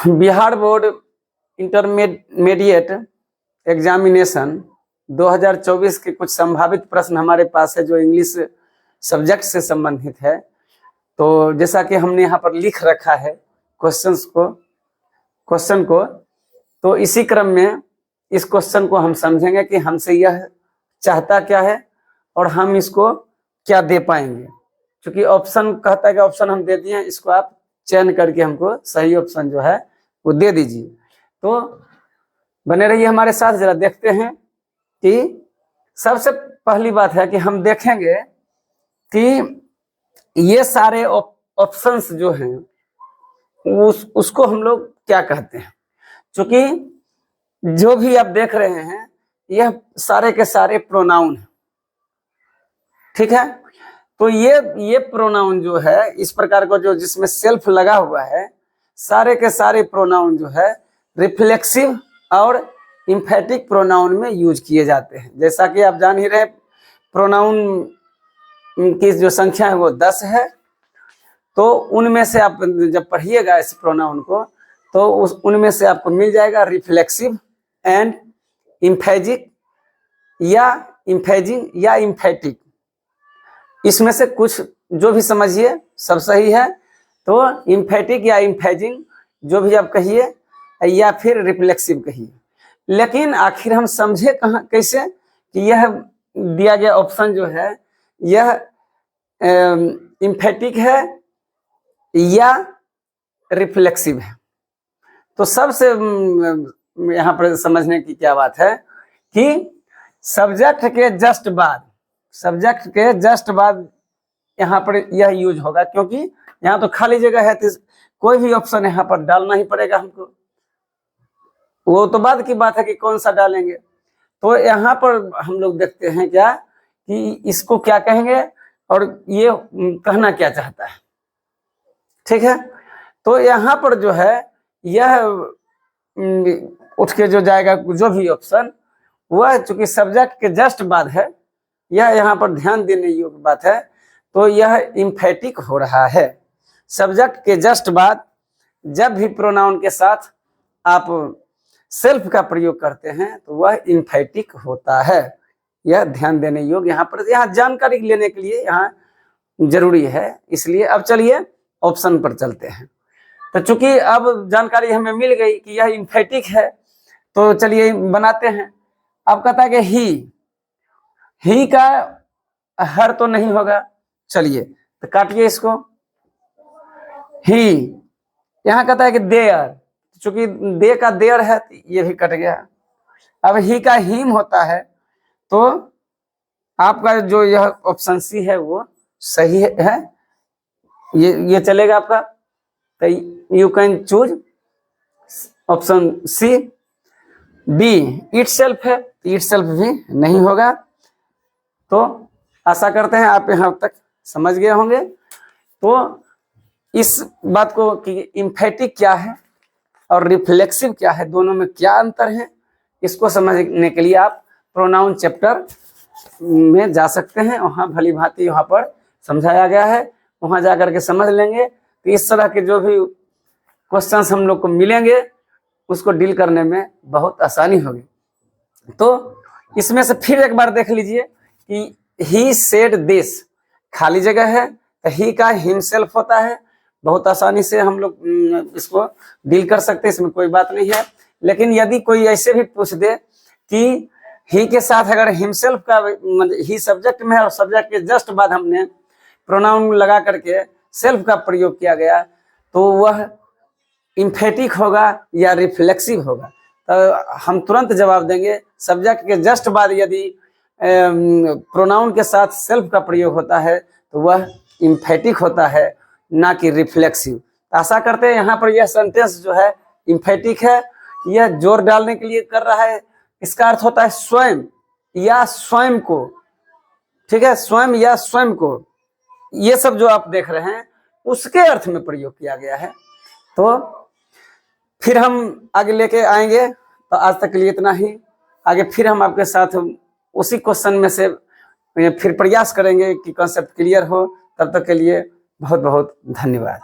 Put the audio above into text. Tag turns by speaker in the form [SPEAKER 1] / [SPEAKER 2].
[SPEAKER 1] Bihar board intermediate examination 2024 के कुछ संभावित प्रश्न हमारे पास है जो इंग्लिश सब्जेक्ट से संबंधित है। तो जैसा कि हमने यहाँ पर लिख रखा है क्वेश्चन को, तो इसी क्रम में इस क्वेश्चन को हम समझेंगे कि हमसे यह चाहता क्या है और हम इसको क्या दे पाएंगे। क्योंकि ऑप्शन कहता है कि ऑप्शन हम दे दिए हैं, इसको आप चयन करके हमको सही ऑप्शन जो है वो दे दीजिए। तो बने रहिए हमारे साथ, जरा देखते हैं कि सबसे पहली बात है कि हम देखेंगे कि ये सारे ऑप्शंस जो हैं उसको हम लोग क्या कहते हैं। क्योंकि जो भी आप देख रहे हैं यह सारे के सारे प्रोनाउन है, ठीक है। तो ये प्रोनाउन जो है इस प्रकार का जो जिसमें सेल्फ लगा हुआ है, सारे के सारे प्रोनाउन जो है रिफ्लेक्सिव और इम्फेटिक प्रोनाउन में यूज किए जाते हैं। जैसा कि आप जान ही रहे, प्रोनाउन की जो संख्या है वो 10 है। तो उनमें से आप जब पढ़िएगा इस प्रोनाउन को तो उनमें से आपको मिल जाएगा रिफ्लेक्सिव एंड इम्फेजिक या इम्फेजिंग या इम्फेटिक। इसमें से कुछ जो भी समझिए सब सही है। तो इम्फेटिक या इम्फेजिंग जो भी आप कहिए या फिर रिफ्लेक्सिव कहिए, लेकिन आखिर हम समझे कहाँ कैसे कि यह दिया गया ऑप्शन जो है यह इम्फेटिक है या रिफ्लेक्सिव है। तो सबसे यहाँ पर समझने की क्या बात है कि सब्जेक्ट के जस्ट बाद यहाँ पर यह यूज होगा, क्योंकि यहाँ तो खाली जगह है तो कोई भी ऑप्शन यहाँ पर डालना ही पड़ेगा हमको। वो तो बाद की बात है कि कौन सा डालेंगे। तो यहाँ पर हम लोग देखते हैं क्या कि इसको क्या कहेंगे और ये कहना क्या चाहता है, ठीक है। तो यहाँ पर जो है यह उठ के जो जाएगा जो भी ऑप्शन वह चूंकि सब्जेक्ट के जस्ट बाद है, यह यहाँ पर ध्यान देने योग्य बात है। तो यह इम्फेटिक हो रहा है। सब्जेक्ट के जस्ट बाद जब भी प्रोनाउन के साथ आप सेल्फ का प्रयोग करते हैं तो वह इम्फेटिक होता है। यह ध्यान देने योग्य यहाँ पर जानकारी लेने के लिए यहाँ जरूरी है। इसलिए अब चलिए ऑप्शन पर चलते हैं। तो चूंकि अब जानकारी हमें मिल गई कि यह इम्फेटिक है तो चलिए बनाते हैं। अब कहता है कि ही का हर तो नहीं होगा, चलिए तो काटिए इसको। ही यहाँ कहता है कि देयर, चूंकि दे का देयर है तो ये भी कट गया। अब ही का हिम होता है तो आपका जो यह ऑप्शन सी है वो सही है, ये चलेगा आपका। तो you can choose option C. B itself है, इटसेल्फ भी नहीं होगा। तो आशा करते हैं आप यहाँ तक समझ गए होंगे। तो इस बात को कि इम्फेटिक क्या है और रिफ्लेक्सिव क्या है, दोनों में क्या अंतर है, इसको समझने के लिए आप प्रोनाउन चैप्टर में जा सकते हैं। वहाँ भली भांति वहाँ पर समझाया गया है, वहाँ जा करके समझ लेंगे। तो इस तरह के जो भी क्वेश्चंस हम लोग को मिलेंगे उसको डील करने में बहुत आसानी होगी। तो इसमें से फिर एक बार देख लीजिए कि ही सेड दिस, खाली जगह है तो ही का हिमसेल्फ होता है। बहुत आसानी से हम लोग इसको डील कर सकते हैं, इसमें कोई बात नहीं है। लेकिन यदि कोई ऐसे भी पूछ दे कि ही के साथ अगर हिमसेल्फ का ही सब्जेक्ट में है और सब्जेक्ट के जस्ट बाद हमने प्रोनाउन लगा करके सेल्फ का प्रयोग किया गया तो वह इम्फेटिक होगा या रिफ्लेक्सिव होगा। तो हम तुरंत जवाब देंगे सब्जेक्ट के जस्ट बाद यदि प्रोनाउन के साथ सेल्फ का प्रयोग होता है तो वह इम्फेटिक होता है, ना कि रिफ्लेक्सिव। तो आशा करते हैं यहाँ पर यह सेंटेंस जो है इम्फेटिक है, यह जोर डालने के लिए कर रहा है। इसका अर्थ होता है स्वयं या स्वयं को, ठीक है, स्वयं या स्वयं को। ये सब जो आप देख रहे हैं उसके अर्थ में प्रयोग किया गया है। तो फिर हम आगे लेके आएंगे। तो आज तक के लिए इतना ही। आगे फिर हम आपके साथ उसी क्वेश्चन में से फिर प्रयास करेंगे कि कॉन्सेप्ट क्लियर हो। तब तक के लिए बहुत बहुत धन्यवाद।